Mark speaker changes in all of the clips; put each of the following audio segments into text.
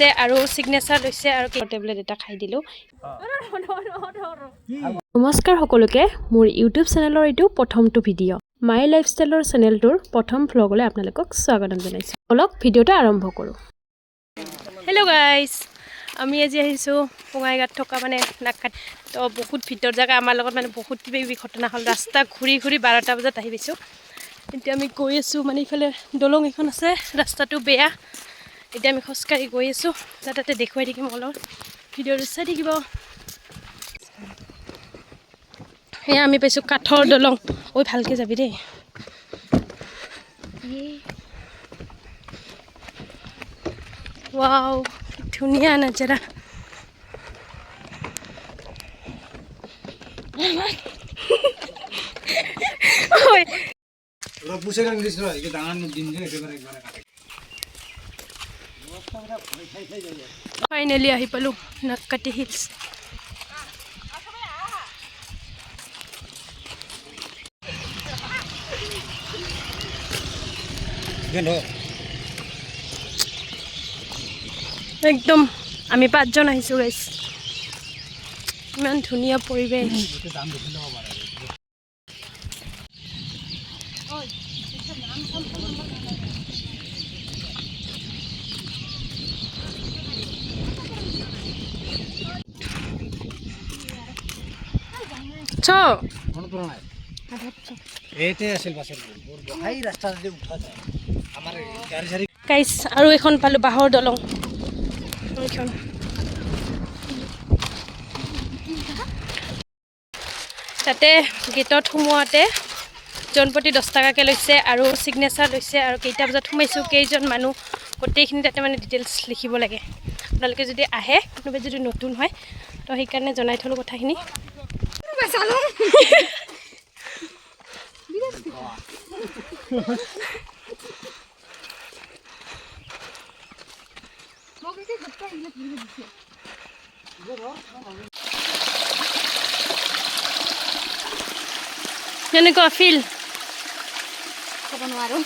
Speaker 1: লৈছে আৰু সিগনেচাৰ লৈছে আৰু টেবলেট এটা খাই দিলোঁ। নমস্কাৰ সকলোকে, মোৰ ইউটিউব চেনেলৰ এইটো প্ৰথমটো ভিডিঅ'। মাই লাইফষ্টাইলৰ চেনেলটোৰ প্ৰথম ভ্লগলৈ আপোনালোকক স্বাগতম জনাইছোঁ। অলপ ভিডিঅ'টো আৰম্ভ কৰোঁ। হেল্ল' গাইজ, আমি আজি আহিছোঁ বঙাইগাঁৱত থকা মানে নাককাটি। তো বহুত ভিতৰ জেগা, আমাৰ লগত মানে বহুত কিবা কিবি ঘটনা হ'ল। ৰাস্তা ঘূৰি 12টা বজাত আহি পাইছোঁ। এতিয়া আমি গৈ আছোঁ, মানে ইফালে দলং এখন আছে, ৰাস্তাটো বেয়া। এতিয়া আমি খোজকাঢ়ি গৈ আছোঁ, তাতে দেখুৱাই থাকিম অলপ, ভিডিঅ'টো চাই থাকিব। সেয়া আমি পাইছোঁ কাঠৰ দলং। ঐ ভালকৈ যাবি দেই। ৱাও, ধুনীয়া নাজাৰা। ফাইনেলি আহি পালোঁ নাককাটি হিলছ। একদম আমি 5জন আহিছোঁ গাইছ। ইমান ধুনীয়া পৰিৱেশ। গাইছ আৰু এখন পালোঁ বাঁহৰ দলং। এইখন তাতে গেটত সোমোৱাতে জনপ্ৰতি 10 টকাকৈ লৈছে আৰু সিগনেচাৰ লৈছে আৰু কেইটা বজাত সোমাইছোঁ, কেইজন মানুহ, গোটেইখিনি তাতে মানে ডিটেইলছ লিখিব লাগে। আপোনালোকে যদি আহে, কোনোবাই যদি নতুন হয়, তো সেইকাৰণে জনাই থ'লোঁ কথাখিনি। কেনেকুৱা ফিল? ক'ব নোৱাৰোঁ।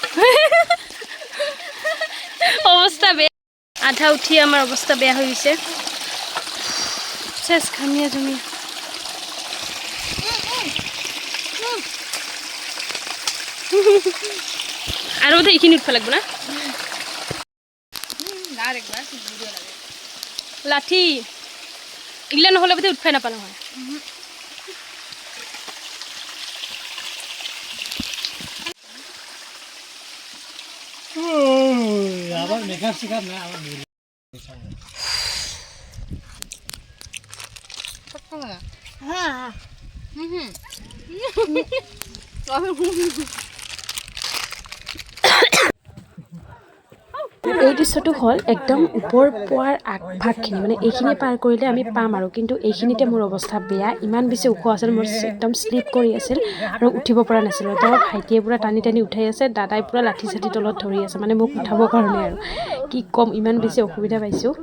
Speaker 1: অৱস্থা বেয়া, আধা উঠি আমাৰ অৱস্থা বেয়া হৈ গৈছে। চেচ ঘামিয়া জমিয়া। আৰু বোধহয় এইখিনি উঠিব লাগিব না? লাঠি এগিলা নহ'লে বোধহয় উঠবাই নাপালোঁ হয়। আবার মেকআপ শিকার না আবার হ্যাঁ এই দৃশ্যটো হ'ল একদম ওপৰ পোৱাৰ আগভাগখিনি, মানে এইখিনি পাৰ কৰিলে আমি পাম আৰু, কিন্তু এইখিনিতে মোৰ অৱস্থা বেয়া। ইমান বেছি ওখ আছিল, মোৰ একদম শ্লিপ কৰি আছিল আৰু উঠিব পৰা নাছিলোঁ। তো ভাইটিয়ে পূৰা টানি টানি উঠাই আছে, দাদাই পূৰা লাঠি চাঠি তলত ধৰি আছে, মানে মোক উঠাবৰ কাৰণে। আৰু কি ক'ম, ইমান বেছি অসুবিধা পাইছোঁ।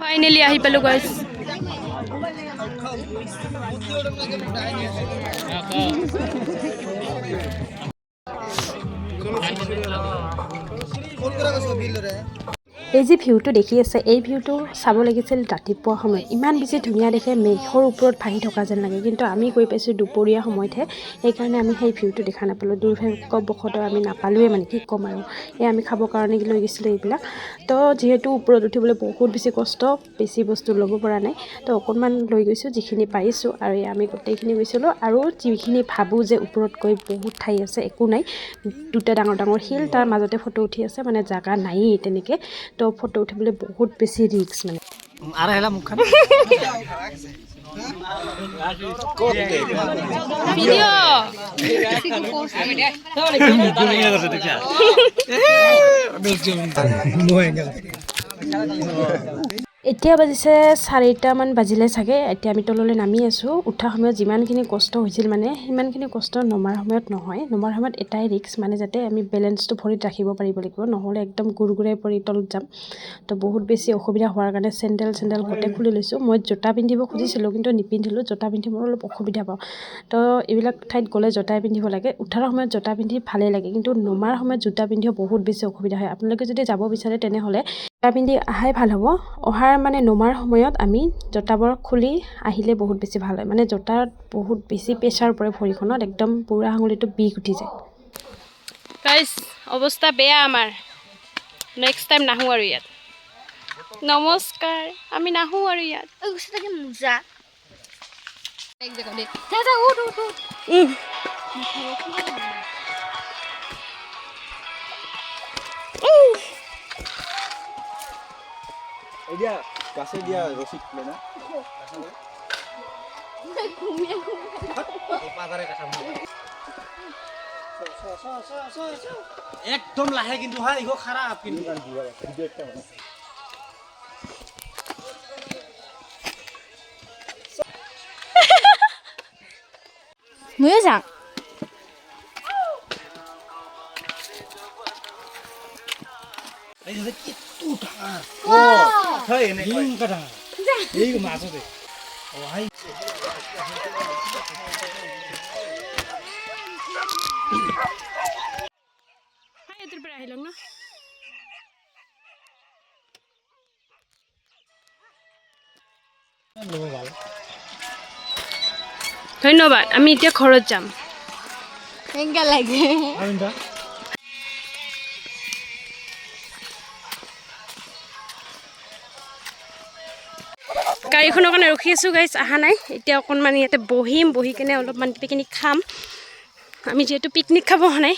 Speaker 1: ফাইনেলি আহি পালোঁ গাইছ। এই যে ভিউটো দেখি আছে, এই ভিউটো চাব লাগিছিল ৰাতিপুৱা সময়ত। ইমান বেছি ধুনীয়া দেখে, মেঘৰ ওপৰত ভাহি থকা যেন লাগে, কিন্তু আমি গৈ পাইছোঁ দুপৰীয়া সময়তহে, সেইকাৰণে আমি সেই ভিউটো দেখা নাপালোঁ। দুৰ্ভাগ্যবশতঃ আমি নাপালোঁৱে, মানে কি ক'ম আৰু। এই আমি খাবৰ কাৰণে লৈ গৈছিলোঁ এইবিলাক। তো যিহেতু ওপৰত উঠিবলৈ বহুত বেছি কষ্ট, বেছি বস্তু ল'ব পৰা নাই, তো অকণমান লৈ গৈছোঁ যিখিনি পাৰিছোঁ। আৰু আমি গোটেইখিনি গৈছিলোঁ, আৰু যিখিনি ভাবোঁ যে ওপৰত গৈ বহুত ঠাই আছে, একো নাই। 2টা ডাঙৰ ডাঙৰ শিল, তাৰ মাজতে ফটো উঠি আছে, মানে জাগা নায়েই তেনেকৈ। তো ফটো উঠিবলৈ বহুত বেছি ৰিস্ক মানে। এতিয়া বাজিছে 4টামান বাজিলে চাগে। এতিয়া আমি তললৈ নামি আছোঁ। উঠাৰ সময়ত যিমানখিনি কষ্ট হৈছিল মানে সিমানখিনি কষ্ট নমাৰ সময়ত নহয়। নমাৰ সময়ত এটাই ৰিস্ক মানে যাতে আমি বেলেঞ্চটো ভৰিত ৰাখিব পাৰিব লাগিব, নহ'লে একদম গুৰগুৰাই পৰি তলত যাম। তো বহুত বেছি অসুবিধা হোৱাৰ কাৰণে চেণ্ডেল গোটেই খুলি লৈছোঁ। মই জোতা পিন্ধিব খুজিছিলোঁ কিন্তু নিপিন্ধিলোঁ, জোতা পিন্ধিব অলপ অসুবিধা পাওঁ। তো এইবিলাক ঠাইত গ'লে জোতাই পিন্ধিব লাগে। উঠাৰ সময়ত জোতা পিন্ধি ভালেই লাগে, কিন্তু নমাৰ সময়ত জোতা পিন্ধিও বহুত বেছি অসুবিধা হয়। আপোনালোকে যদি যাব বিচাৰে তেনেহ'লে জোতা পিন্ধি অহাই ভাল হ'ব। অহাৰ মানে নমাৰ সময়ত আমি জোতাবোৰ খুলি আহিলে বহুত বেছি ভাল হয়। মানে জোতাত বহুত বেছি প্ৰেছাৰ পৰে ভৰিখনত, একদম বুঢ়া আঙুলিটো বিষ উঠি যায়। গাইজ অৱস্থা বেয়া আমাৰ, নেক্সট টাইম নাহোঁ আৰু ইয়াত। নমস্কাৰ, আমি নাহোঁ আৰু ইয়াত। মোজা
Speaker 2: dia kasih dia rosik lena
Speaker 3: একদম লাহে কিন্তু হা ইগো খারাপ কিন্তু
Speaker 4: ময়ো যাম।
Speaker 3: এই যে কি তুটা ও হয় এনে হিং কাটা এই মাছতে ও হাই
Speaker 1: হাই এটোৰ পৰা আহিলক না। ধন্যবাদ, আমি এতিয়া ঘৰত যাম।
Speaker 4: কেনেকা লাগে
Speaker 3: আমিনটা
Speaker 1: গাড়ীখনৰ কাৰণে ৰখি আছোঁ গাইজ, অহা নাই। এতিয়া অকণমান ইয়াতে বহিম, বহি কেনে অলপমান পিকনিক খাম। আমি যিহেতু পিকনিক খাব অহা নাই,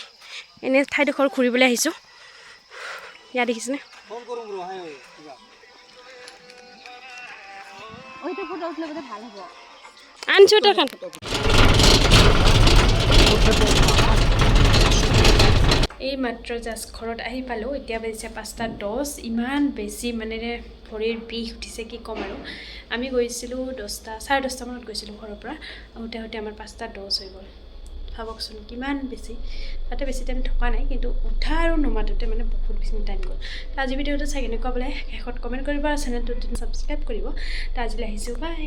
Speaker 1: এনে ঠাইডোখৰ ঘূৰিবলৈ আহিছোঁ। ইয়াত দেখিছেনে
Speaker 3: ফোন কৰোঁ ব্ৰো হাই
Speaker 4: ওইটো ফটো উঠলে বোধহয় ভাল হ'ব।
Speaker 1: আনছোঁ এটা খান। এই মাত্ৰ জাষ্ট ঘৰত আহি পালোঁ। এতিয়া বাজিছে 5:10। ইমান বেছি মানে ভৰিৰ বিষ উঠিছে কি ক'ম আৰু। আমি গৈছিলোঁ 10:30 মানত গৈছিলোঁ ঘৰৰ পৰা। আহোঁতে আমাৰ 5:10 হৈ গ'ল। ভাবকচোন কিমান বেছি। তাতে বেছি টাইম থকা নাই, কিন্তু উঠা আৰু নমাটোতে মানে বহুত বেছি টাইম গ'ল। তো আজি ভিডিঅ'টো চাই কেনেকুৱা বোলে শেষত কমেণ্ট কৰিব আৰু চেনেলটোত ছাবস্ক্ৰাইব কৰিব। তো আজিলৈ আহিছোঁ, বাই।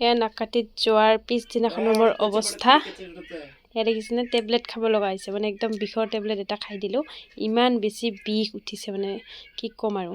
Speaker 1: এয়া নাকাটিত যোৱাৰ পিছদিনাখনৰ মোৰ অৱস্থা ইয়াত দেখিছেনে, টেবলেট খাব লগা হৈছে। মানে একদম বিষৰ টেবলেট এটা খাই দিলোঁ, ইমান বেছি বিষ উঠিছে মানে কি ক'ম আৰু।